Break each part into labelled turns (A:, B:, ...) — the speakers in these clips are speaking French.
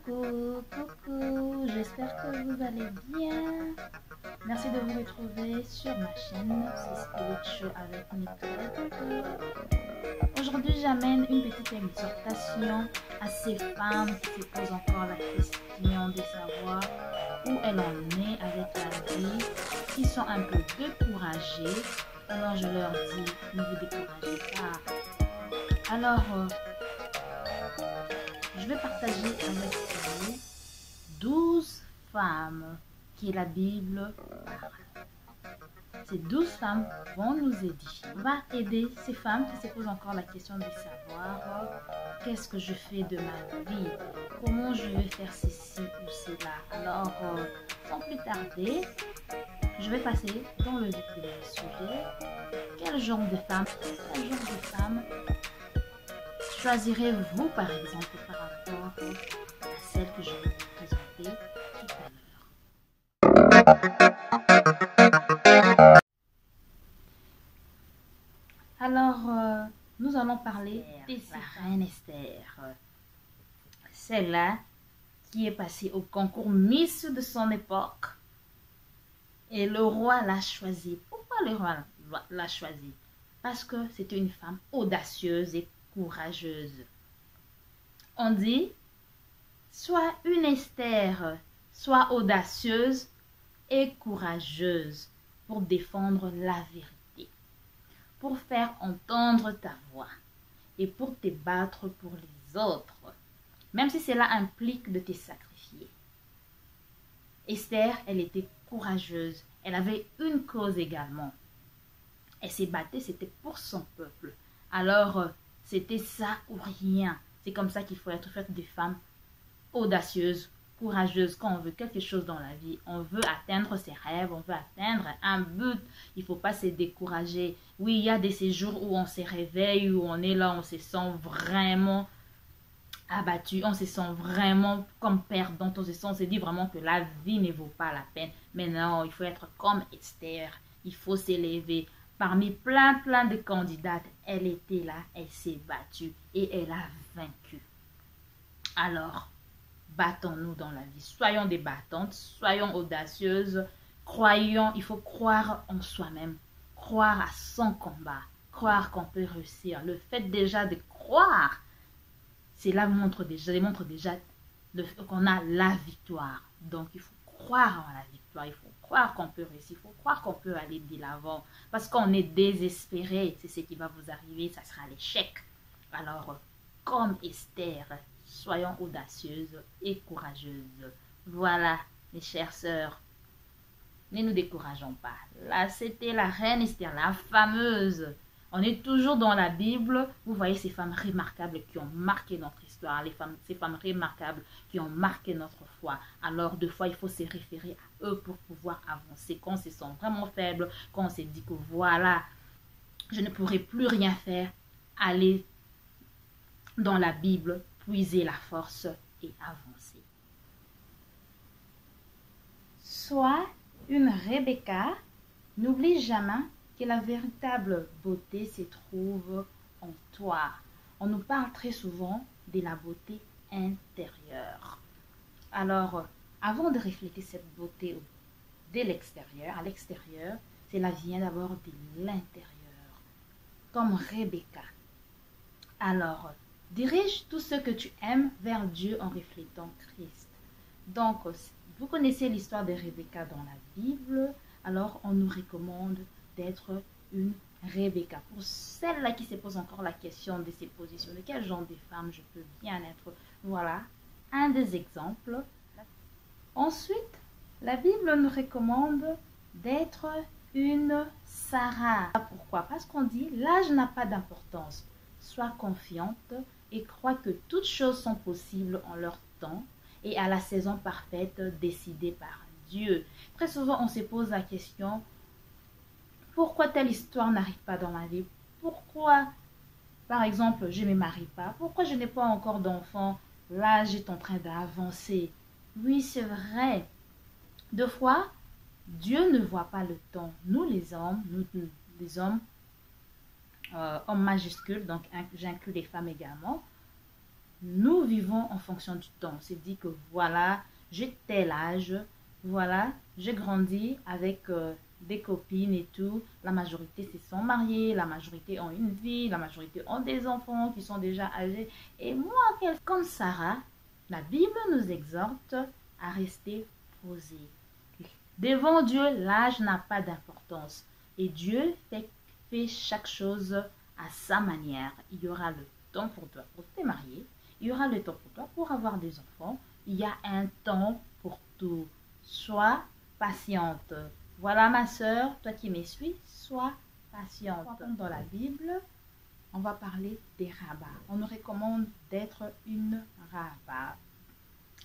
A: Coucou, j'espère que vous allez bien. Merci de vous retrouver sur ma chaîne, c'est Spirit Show avec Nicole. Aujourd'hui, j'amène une petite exhortation à ces femmes qui se posent encore la question de savoir où elles en est avec la vie, qui sont un peu découragées. Alors je leur dis, ne vous découragez pas. Alors, je vais partager avec vous 12 femmes qui la Bible parle. Ces 12 femmes vont nous aider. On va aider ces femmes qui se posent encore la question de savoir qu'est-ce que je fais de ma vie, comment je vais faire ceci ou cela. Alors, sans plus tarder, je vais passer dans le vif du sujet. Quel genre de femme choisirez-vous par exemple par rapport à celle que je vais vous présenter tout à l'heure? Alors, nous allons parler de la reine Esther. Celle-là qui est passée au concours Miss de son époque. Et le roi l'a choisie. Pourquoi le roi l'a choisie? Parce que c'était une femme audacieuse et courageuse. On dit, soit une Esther, soit audacieuse et courageuse pour défendre la vérité, pour faire entendre ta voix et pour te battre pour les autres, même si cela implique de te sacrifier. Esther, elle était courageuse, elle avait une cause également. Elle s'est battue, c'était pour son peuple. Alors, c'était ça ou rien. C'est comme ça qu'il faut être fait des femmes audacieuses, courageuses. Quand on veut quelque chose dans la vie, on veut atteindre ses rêves, on veut atteindre un but. Il ne faut pas se décourager. Oui, il y a des séjours où on se réveille, où on est là, on se sent vraiment abattu, on se sent vraiment comme perdant, on se dit vraiment que la vie ne vaut pas la peine. Mais non, il faut être comme Esther, il faut s'élever. Parmi plein de candidates, elle était là, elle s'est battue et elle a vaincu. Alors, battons-nous dans la vie, soyons des battantes, soyons audacieuses, croyons, il faut croire en soi-même, croire à son combat, croire qu'on peut réussir. Le fait déjà de croire, cela démontre déjà qu'on a la victoire. Donc, il faut croire en la victoire. Il faut croire qu'on peut réussir. Il faut croire qu'on peut aller de l'avant. Parce qu'on est désespéré. C'est ce qui va vous arriver. Ça sera l'échec. Alors, comme Esther, soyons audacieuses et courageuses. Voilà, mes chères sœurs. Ne nous décourageons pas. Là, c'était la reine Esther, la fameuse. On est toujours dans la Bible. Vous voyez ces femmes remarquables qui ont marqué notre histoire. Ces femmes remarquables qui ont marqué notre foi. Alors, deux fois, il faut se référer à eux pour pouvoir avancer. Quand on se sent vraiment faible, quand on se dit que voilà, je ne pourrai plus rien faire, allez dans la Bible, puiser la force et avancer. Sois une Rebecca, n'oublie jamais que la véritable beauté se trouve en toi. On nous parle très souvent de la beauté intérieure. Alors, avant de refléter cette beauté de l'extérieur, à l'extérieur, cela vient d'abord de l'intérieur, comme Rebecca. Alors, dirige tout ce que tu aimes vers Dieu en reflétant Christ. Donc, vous connaissez l'histoire de Rebecca dans la Bible, alors on nous recommande d'être une Rebecca. Pour celle-là qui se pose encore la question de se positionner, quel genre de femme je peux bien être? Voilà, un des exemples. Ensuite, la Bible nous recommande d'être une Sarah. Pourquoi? Parce qu'on dit, l'âge n'a pas d'importance. Sois confiante et crois que toutes choses sont possibles en leur temps et à la saison parfaite décidée par Dieu. Très souvent, on se pose la question, pourquoi telle histoire n'arrive pas dans ma vie? Pourquoi, par exemple, je ne me marie pas? Pourquoi je n'ai pas encore d'enfant? L'âge est en train d'avancer. Oui, c'est vrai. Deux fois, Dieu ne voit pas le temps. Nous, les hommes, hommes majuscules, donc j'inclus les femmes également, nous vivons en fonction du temps. On s'est dit que voilà, j'ai tel âge, voilà, j'ai grandi avec des copines et tout. La majorité se sont mariées, la majorité ont une vie, la majorité ont des enfants qui sont déjà âgés. Et moi, comme Sarah, la Bible nous exhorte à rester posé. Devant Dieu, l'âge n'a pas d'importance. Et Dieu fait chaque chose à sa manière. Il y aura le temps pour toi pour te marier. Il y aura le temps pour toi pour avoir des enfants. Il y a un temps pour tout. Sois patiente. Voilà ma sœur, toi qui me suis, sois patiente. Dans la Bible, on va parler des rabbins. On nous recommande d'être une rabbin.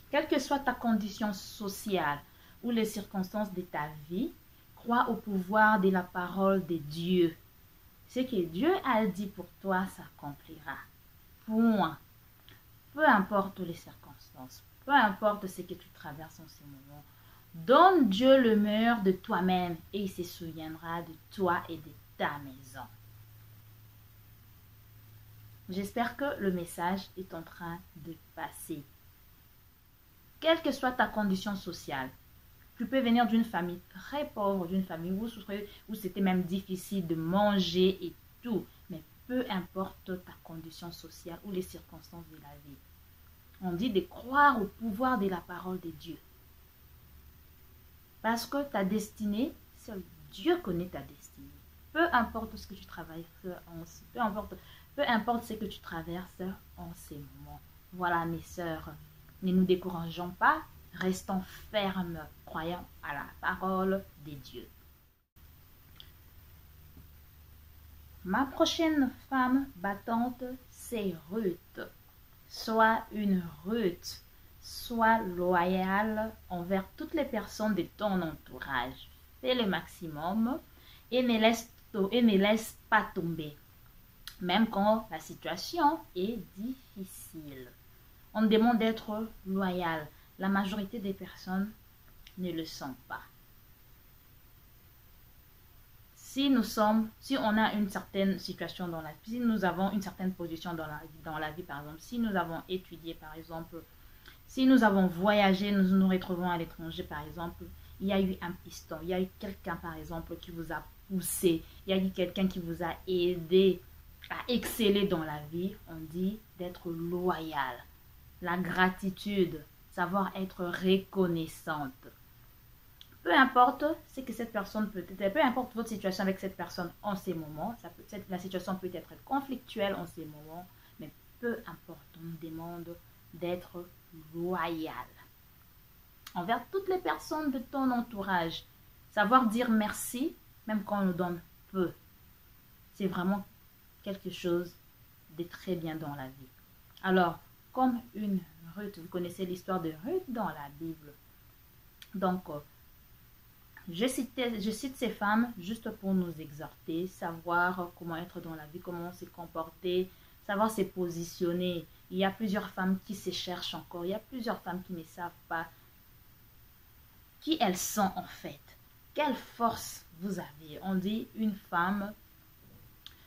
A: Quelle que soit ta condition sociale ou les circonstances de ta vie, crois au pouvoir de la parole de Dieu. Ce que Dieu a dit pour toi s'accomplira. Point. Peu importe les circonstances, peu importe ce que tu traverses en ce moment, donne Dieu le meilleur de toi-même et il se souviendra de toi et de ta maison. J'espère que le message est en train de passer. Quelle que soit ta condition sociale, tu peux venir d'une famille très pauvre, d'une famille où c'était même difficile de manger et tout, mais peu importe ta condition sociale ou les circonstances de la vie. On dit de croire au pouvoir de la parole de Dieu. Parce que ta destinée, seul Dieu connaît ta destinée. Peu importe ce que tu travailles, peu importe ce que tu traverses en ces moments. Voilà mes sœurs, ne nous décourageons pas, restons fermes, croyant à la parole de Dieu. Ma prochaine femme battante, c'est Ruth. Sois une Ruth. Sois loyale envers toutes les personnes de ton entourage. Fais le maximum et ne laisse pas tomber. Même quand la situation est difficile. On demande d'être loyal. La majorité des personnes ne le sont pas. Si on a une certaine situation dans la vie, si nous avons une certaine position dans la vie, par exemple, si nous avons étudié, par exemple, si nous avons voyagé, nous nous retrouvons à l'étranger, par exemple, il y a eu un piston, il y a eu quelqu'un, par exemple, qui vous a poussé, il y a eu quelqu'un qui vous a aidé à exceller dans la vie, on dit d'être loyal. La gratitude, savoir être reconnaissante. Peu importe ce que cette personne peut être, peu importe votre situation avec cette personne en ces moments, la situation peut être conflictuelle en ces moments, mais peu importe, on nous demande d'être loyal envers toutes les personnes de ton entourage. Savoir dire merci, même quand on nous donne peu. C'est vraiment quelque chose de très bien dans la vie. Alors, comme une Ruth, vous connaissez l'histoire de Ruth dans la Bible. Donc, je cite ces femmes juste pour nous exhorter, savoir comment être dans la vie, comment se comporter, savoir se positionner. Il y a plusieurs femmes qui se cherchent encore. Il y a plusieurs femmes qui ne savent pas qui elles sont en fait. Quelle force vous avez? On dit une femme,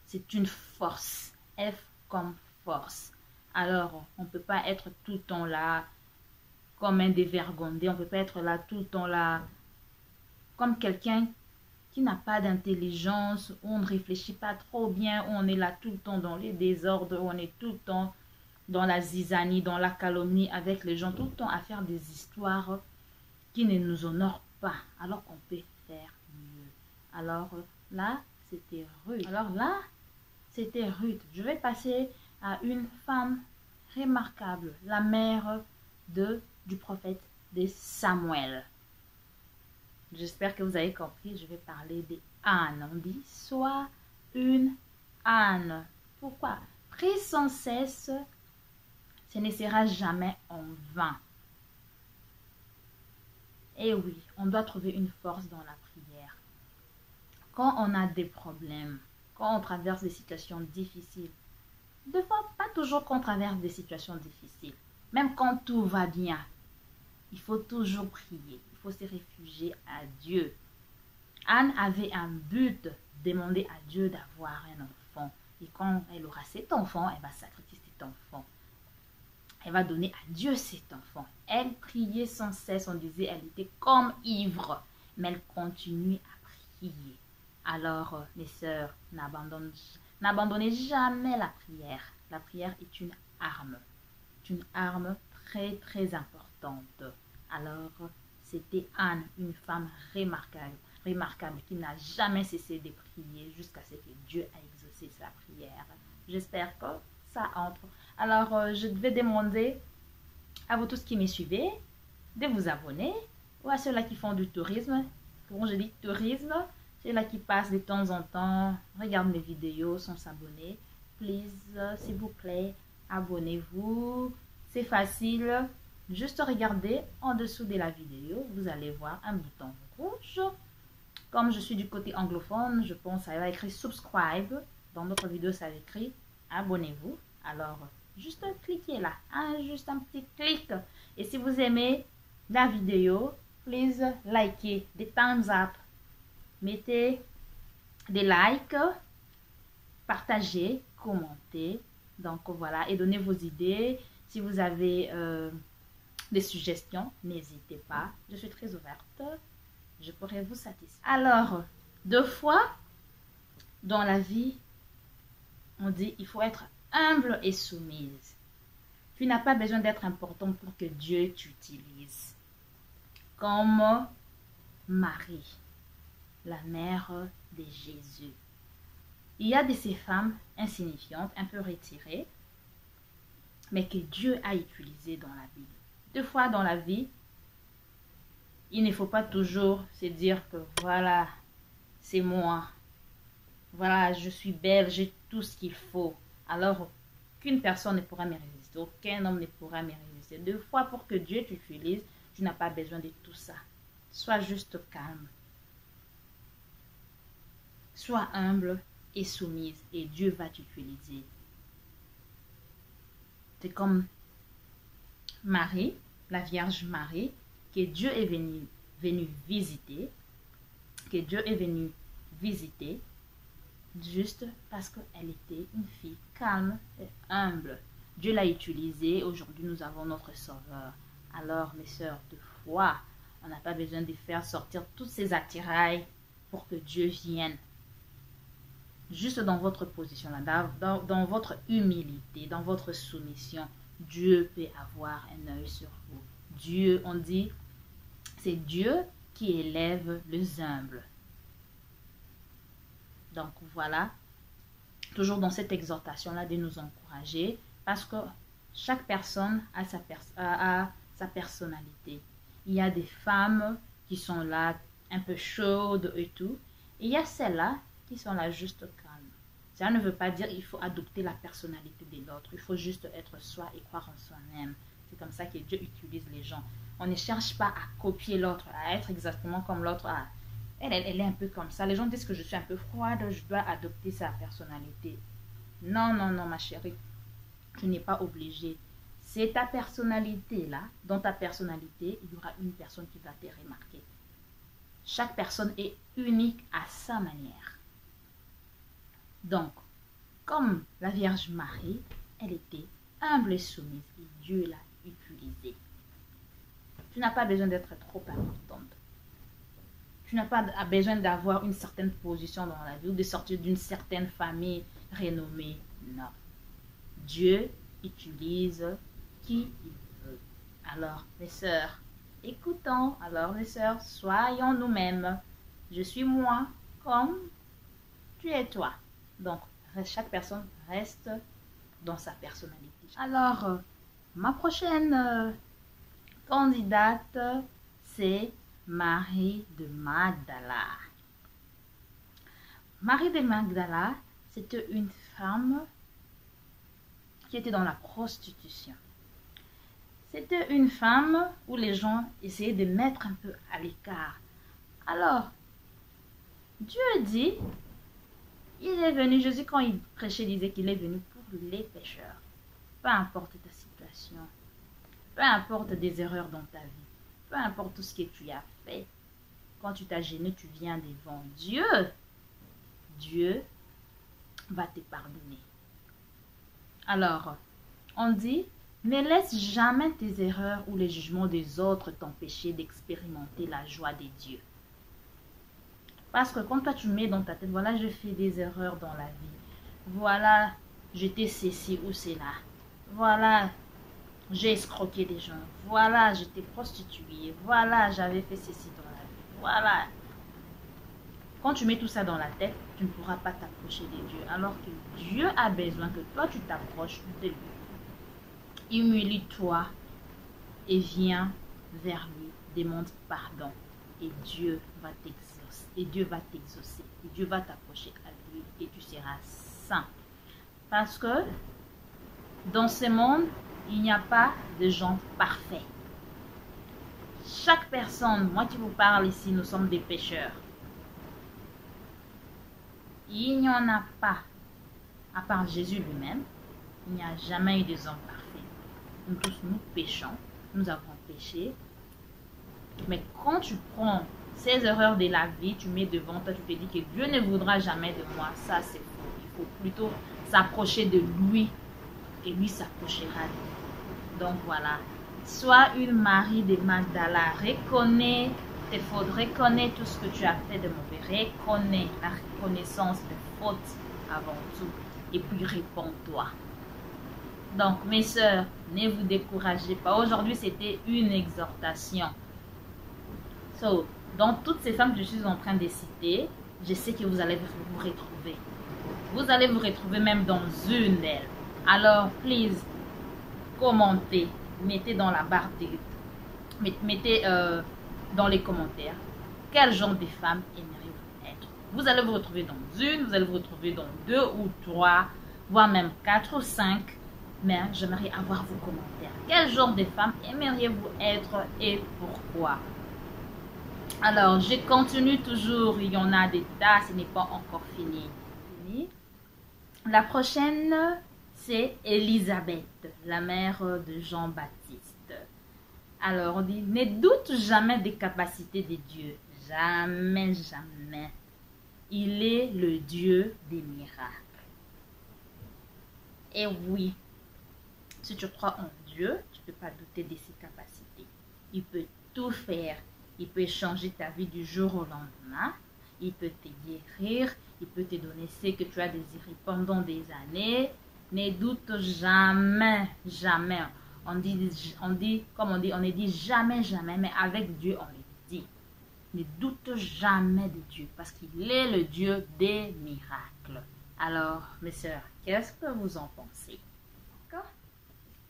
A: c'est une force. F comme force. Alors, on ne peut pas être tout le temps là comme un dévergondé. On ne peut pas être là tout le temps là comme quelqu'un qui n'a pas d'intelligence, où on ne réfléchit pas trop bien, où on est là tout le temps dans les désordres, où on est tout le temps dans la zizanie, dans la calomnie avec les gens, tout le temps à faire des histoires qui ne nous honorent pas, alors qu'on peut faire mieux. Alors là, c'était Ruth. Je vais passer à une femme remarquable, la mère du prophète de Samuel. J'espère que vous avez compris, je vais parler d'Anne. On dit, sois une Anne. Pourquoi? Prie sans cesse, ce ne sera jamais en vain. Et oui, on doit trouver une force dans la prière. Quand on a des problèmes, quand on traverse des situations difficiles, des fois, pas toujours qu'on traverse des situations difficiles, même quand tout va bien, il faut toujours prier. Il faut se réfugier à Dieu. Anne avait un but, demander à Dieu d'avoir un enfant. Et quand elle aura cet enfant, elle va sacrifier cet enfant. Elle va donner à Dieu cet enfant. Elle priait sans cesse, on disait, elle était comme ivre, mais elle continue à prier. Alors, mes sœurs, n'abandonnez jamais la prière. La prière est une arme. C'est une arme très, très importante. Alors, c'était Anne, une femme remarquable, qui n'a jamais cessé de prier jusqu'à ce que Dieu a exaucé sa prière. J'espère que ça entre. Alors, je vais demander à vous tous qui me suivez de vous abonner, ou à ceux-là qui font du tourisme. Quand je dis tourisme, ceux-là qui passent de temps en temps, regardent mes vidéos sans s'abonner. Please, s'il vous plaît, abonnez-vous. C'est facile. Juste regardez en dessous de la vidéo, vous allez voir un bouton rouge. Comme je suis du côté anglophone, je pense que ça va écrit subscribe. Dans d'autres vidéos, ça va écrit abonnez-vous. Alors, juste cliquez là, juste un petit clic. Et si vous aimez la vidéo, please likez, des thumbs up. Mettez des likes, partagez, commentez. Donc voilà, et donnez vos idées. Si vous avez des suggestions, n'hésitez pas. Je suis très ouverte. Je pourrai vous satisfaire. Alors, 2 fois dans la vie, on dit il faut être humble et soumise. Tu n'as pas besoin d'être important pour que Dieu t'utilise. Comme Marie, la mère de Jésus. Il y a de ces femmes insignifiantes, un peu retirées, mais que Dieu a utilisées dans la Bible. 2 fois dans la vie, il ne faut pas toujours se dire que voilà, c'est moi. Voilà, je suis belle, j'ai tout ce qu'il faut. Alors, qu'une personne ne pourra me résister, aucun homme ne pourra me résister. 2 fois pour que Dieu t'utilise, tu n'as pas besoin de tout ça. Sois juste calme. Sois humble et soumise et Dieu va t'utiliser. C'est comme Marie, la Vierge Marie, que Dieu est venu visiter, que Dieu est venu visiter juste parce qu'elle était une fille calme et humble. Dieu l'a utilisée. Aujourd'hui, nous avons notre Sauveur. Alors, mes sœurs, 2 fois, on n'a pas besoin de faire sortir toutes ces attirails pour que Dieu vienne. Juste dans votre position, là, dans votre humilité, dans votre soumission, Dieu peut avoir un œil sur vous. Dieu, on dit, c'est Dieu qui élève les humbles. Donc voilà, toujours dans cette exhortation-là de nous encourager, parce que chaque personne a sa personnalité. Il y a des femmes qui sont là un peu chaudes et tout, et il y a celles-là qui sont là juste calmes. Ça ne veut pas dire qu'il faut adopter la personnalité de l'autre, il faut juste être soi et croire en soi-même. C'est comme ça que Dieu utilise les gens. On ne cherche pas à copier l'autre, à être exactement comme l'autre. Elle est un peu comme ça. Les gens disent que je suis un peu froide, je dois adopter sa personnalité. Non, non, non, ma chérie. Tu n'es pas obligée. C'est ta personnalité là. Dans ta personnalité, il y aura une personne qui va te remarquer. Chaque personne est unique à sa manière. Donc, comme la Vierge Marie, elle était humble et soumise et Dieu l'a utilisée. Tu n'as pas besoin d'être trop importante. Tu n'as pas besoin d'avoir une certaine position dans la vie ou de sortir d'une certaine famille renommée. Non. Dieu utilise qui il veut. Alors, mes sœurs, écoutons. Alors, mes sœurs, soyons nous-mêmes. Je suis moi comme tu es toi. Donc, chaque personne reste dans sa personnalité. Alors, ma prochaine candidate, c'est Marie de Magdala. Marie de Magdala, c'était une femme qui était dans la prostitution. C'était une femme où les gens essayaient de mettre un peu à l'écart. Alors, Dieu dit, il est venu, Jésus quand il prêchait disait qu'il est venu pour les pécheurs. Peu importe ta situation, peu importe des erreurs dans ta vie, peu importe tout ce que tu as fait, quand tu t'as gêné, tu viens devant Dieu. Dieu va te pardonner. Alors, on dit Ne laisse jamais tes erreurs ou les jugements des autres t'empêcher d'expérimenter la joie des dieux. Parce que quand toi tu mets dans ta tête, voilà, je fais des erreurs dans la vie. Voilà, j'étais ceci ou cela. Voilà, j'ai escroqué des gens. Voilà, j'étais prostituée. Voilà, j'avais fait ceci dans la vie. Voilà. Quand tu mets tout ça dans la tête, tu ne pourras pas t'approcher des dieux. Alors que Dieu a besoin que toi tu t'approches de lui. Humilie-toi et viens vers lui. Demande pardon. Et Dieu va t'exaucer. Et Dieu va t'exaucer. Et Dieu va t'approcher à lui. Et tu seras saint. Parce que dans ce monde, il n'y a pas de gens parfaits. Chaque personne, moi qui vous parle ici, nous sommes des pécheurs. Il n'y en a pas, à part Jésus lui-même, il n'y a jamais eu des hommes parfaits. Nous tous, nous péchons, nous avons péché. Mais quand tu prends ces erreurs de la vie, tu mets devant toi, tu te dis que Dieu ne voudra jamais de moi, ça c'est faux. Il faut plutôt s'approcher de lui et lui s'approchera de nous. Donc voilà, sois une Marie de Magdala, reconnais tes fautes, reconnais tout ce que tu as fait de mauvais, reconnais la reconnaissance des fautes avant tout et puis réponds-toi. Donc mes sœurs, ne vous découragez pas. Aujourd'hui c'était une exhortation. Dans toutes ces femmes que je suis en train de citer, je sais que vous allez vous retrouver. Vous allez vous retrouver même dans une d'elles. Alors, please, commentez. Mettez dans la barre de... Mettez dans les commentaires quel genre de femme aimeriez-vous être. Vous allez vous retrouver dans une, vous allez vous retrouver dans 2 ou 3, voire même 4 ou 5. Mais j'aimerais avoir vos commentaires. Quel genre de femme aimeriez-vous être et pourquoi? Alors, je continue toujours. Il y en a des tas, ce n'est pas encore fini. La prochaine, c'est Élisabeth, la mère de Jean-Baptiste. Alors, on dit, ne doute jamais des capacités de Dieu. Jamais, jamais. Il est le Dieu des miracles. Et oui, si tu crois en Dieu, tu ne peux pas douter de ses capacités. Il peut tout faire. Il peut changer ta vie du jour au lendemain. Il peut te guérir. Il peut te donner ce que tu as désiré pendant des années. Ne doute jamais, jamais. On ne dit jamais, jamais, mais avec Dieu, on le dit. Ne doute jamais de Dieu, parce qu'il est le Dieu des miracles. Alors, mes sœurs, qu'est-ce que vous en pensez? D'accord?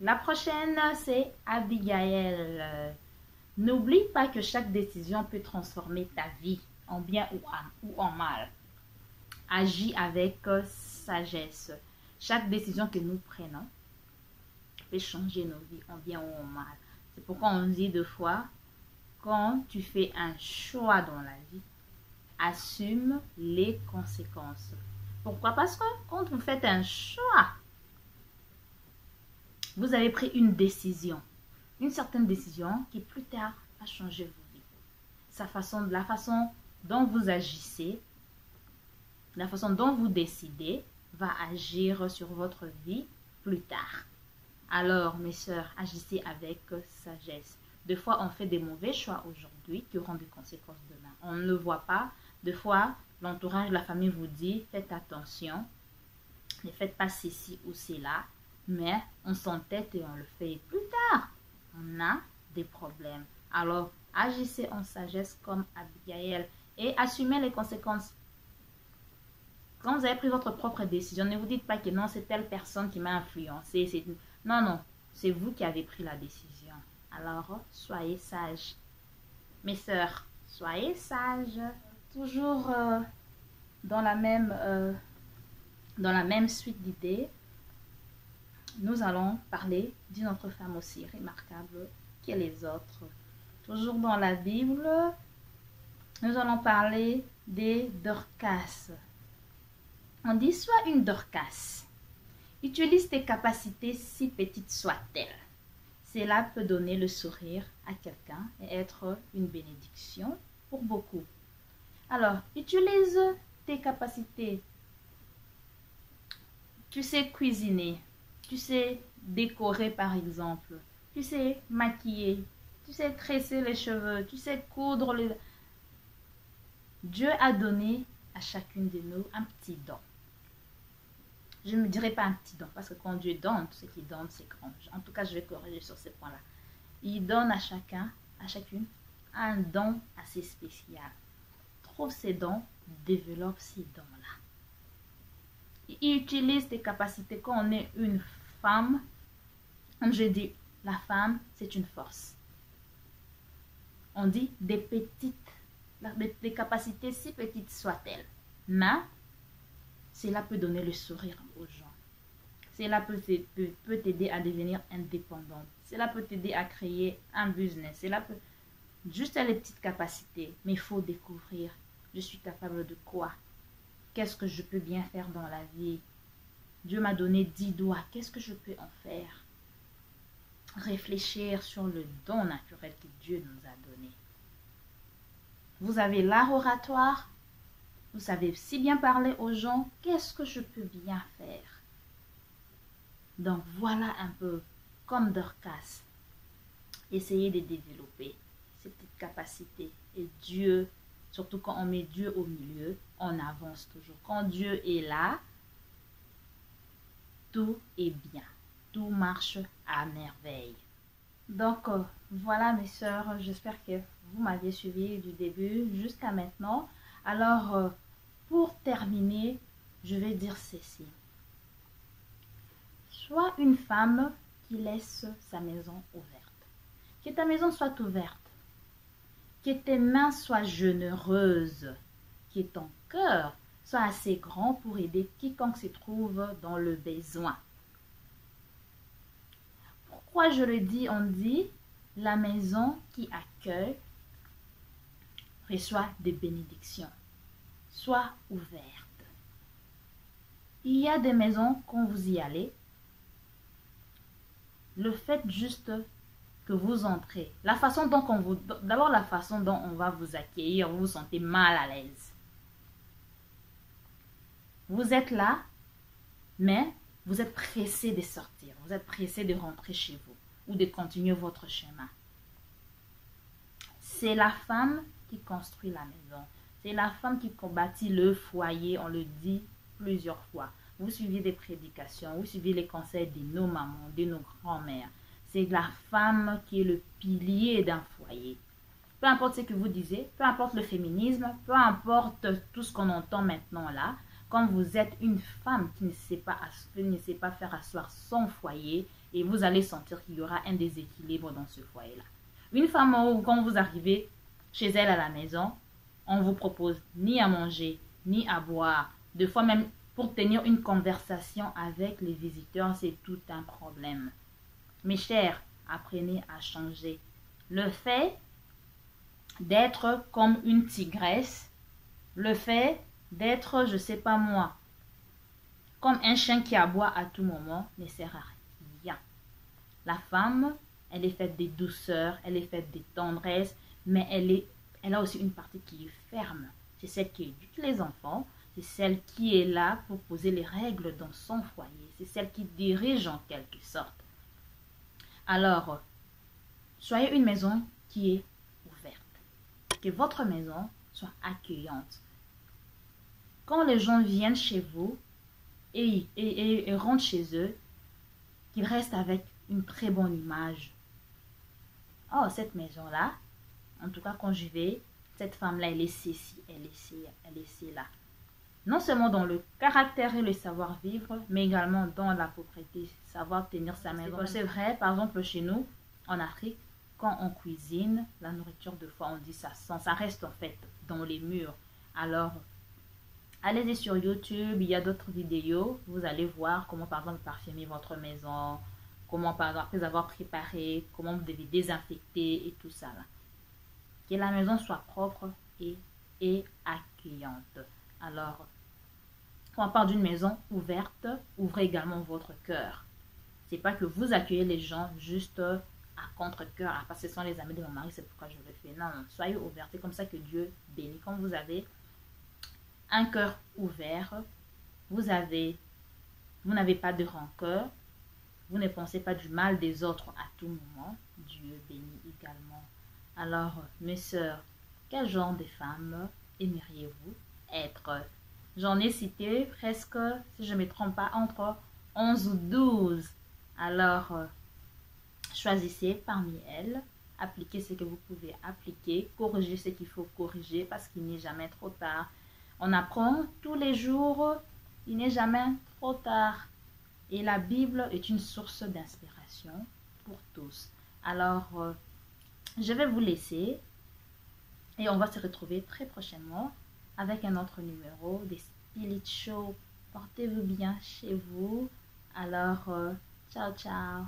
A: La prochaine, c'est Abigail. N'oublie pas que chaque décision peut transformer ta vie en bien ou en mal. Agis avec sagesse. Chaque décision que nous prenons peut changer nos vies en bien ou en mal. C'est pourquoi on dit deux fois, quand tu fais un choix dans la vie, assume les conséquences. Pourquoi? Parce que quand vous faites un choix, vous avez pris une décision. Une certaine décision qui plus tard va changer vos vies. La façon dont vous agissez, la façon dont vous décidez va agir sur votre vie plus tard. Alors, mes sœurs, agissez avec sagesse. Des fois, on fait des mauvais choix aujourd'hui qui auront des conséquences demain. On ne le voit pas. Des fois, l'entourage, la famille vous dit, faites attention, ne faites pas ceci ou cela, mais on s'entête et on le fait. Et plus tard, on a des problèmes. Alors, agissez en sagesse comme Abigail et assumez les conséquences. Quand vous avez pris votre propre décision, ne vous dites pas que non, c'est telle personne qui m'a influencé. Non, non, c'est vous qui avez pris la décision. Alors, soyez sages. Mes sœurs, soyez sages. Toujours dans la même suite d'idées, nous allons parler d'une autre femme aussi remarquable que les autres. Toujours dans la Bible, nous allons parler des Dorcas. On dit, sois une Dorcas. Utilise tes capacités si petites soient-elles. Cela peut donner le sourire à quelqu'un et être une bénédiction pour beaucoup. Alors, utilise tes capacités. Tu sais cuisiner, tu sais décorer par exemple. Tu sais maquiller. Tu sais tresser les cheveux. Tu sais coudre les... Dieu a donné à chacune de nous un petit don. Je ne me dirais pas un petit don, parce que quand Dieu donne, ce qu'il donne, c'est grand. En tout cas, je vais corriger sur ce point-là. Il donne à chacun, à chacune, un don assez spécial. Trouve ces dons, développe ces dons-là. Il utilise tes capacités. Quand on est une femme, comme je dis, la femme, c'est une force. On dit des petites, des capacités si petites soient-elles. Mais cela peut donner le sourire aux gens. Cela peut t'aider à devenir indépendante. Cela peut t'aider à créer un business. Cela peut... Juste les petites capacités. Mais il faut découvrir. Je suis capable de quoi? Qu'est-ce que je peux bien faire dans la vie? Dieu m'a donné 10 doigts. Qu'est-ce que je peux en faire? Réfléchir sur le don naturel que Dieu nous a donné. Vous avez l'art oratoire. Vous savez si bien parler aux gens. Qu'est-ce que je peux bien faire? Donc voilà un peu comme Dorcas. Essayez de développer ces petites capacités. Et Dieu, surtout quand on met Dieu au milieu, on avance toujours. Quand Dieu est là, tout est bien. Tout marche à merveille. Donc voilà mes sœurs, j'espère que vous m'aviez suivi du début jusqu'à maintenant. Alors pour terminer, je vais dire ceci. Sois une femme qui laisse sa maison ouverte. Que ta maison soit ouverte. Que tes mains soient généreuses. Que ton cœur soit assez grand pour aider quiconque se trouve dans le besoin. Pourquoi je le dis? On dit la maison qui accueille reçoit des bénédictions. Sois ouverte. Il y a des maisons, quand vous y allez, le fait juste que vous entrez, la façon dont on vous... D'abord, la façon dont on va vous accueillir, vous vous sentez mal à l'aise. Vous êtes là, mais vous êtes pressé de sortir. Vous êtes pressé de rentrer chez vous ou de continuer votre chemin. C'est la femme qui construit la maison. C'est la femme qui bâtit le foyer, on le dit plusieurs fois. Vous suivez des prédications, vous suivez les conseils de nos mamans, de nos grands-mères. C'est la femme qui est le pilier d'un foyer. Peu importe ce que vous disiez, peu importe le féminisme, peu importe tout ce qu'on entend maintenant là, quand vous êtes une femme qui ne sait pas faire asseoir son foyer, et vous allez sentir qu'il y aura un déséquilibre dans ce foyer-là. Une femme, quand vous arrivez chez elle à la maison, on vous propose ni à manger, ni à boire. Des fois même, pour tenir une conversation avec les visiteurs, c'est tout un problème. Mes chers, apprenez à changer. Le fait d'être comme une tigresse, le fait d'être, je sais pas moi, comme un chien qui aboie à tout moment, ne sert à rien. La femme, elle est faite de douceur, elle est faite de tendresse, mais elle a aussi une partie qui est ferme. C'est celle qui éduque les enfants, c'est celle qui est là pour poser les règles dans son foyer, c'est celle qui dirige en quelque sorte. Alors, soyez une maison qui est ouverte. Que votre maison soit accueillante. Quand les gens viennent chez vous et rentrent chez eux, qu'ils restent avec une très bonne image. Oh, cette maison-là, en tout cas quand je vais, cette femme-là, elle est ceci, elle est cela. Non seulement dans le caractère et le savoir-vivre, mais également dans la propriété, savoir tenir sa maison. C'est vrai, par exemple, chez nous, en Afrique, quand on cuisine, la nourriture, de fois, on dit ça sent, ça reste en fait dans les murs. Alors, allez-y sur YouTube, il y a d'autres vidéos, vous allez voir comment, par exemple, parfumer votre maison, comment, par exemple, après avoir préparé, comment vous devez désinfecter et tout ça, là. Que la maison soit propre et accueillante. Alors, quand on parle d'une maison ouverte, ouvrez également votre cœur. C'est pas que vous accueillez les gens juste à contre-cœur, parce que ce sont les amis de mon mari, c'est pourquoi je le fais. Non, soyez ouverts. C'est comme ça que Dieu bénit. Quand vous avez un cœur ouvert, vous n'avez pas de rancœur, Vous ne pensez pas du mal des autres à tout moment. Dieu bénit également. Alors, mes sœurs, quel genre de femme aimeriez-vous être? J'en ai cité presque, si je ne me trompe pas, entre 11 ou 12. Alors, choisissez parmi elles, appliquez ce que vous pouvez appliquer, corrigez ce qu'il faut corriger parce qu'il n'est jamais trop tard. On apprend tous les jours, il n'est jamais trop tard. Et la Bible est une source d'inspiration pour tous. Alors, je vais vous laisser et on va se retrouver très prochainement avec un autre numéro des Spirit Show. Portez-vous bien chez vous. Alors, ciao, ciao.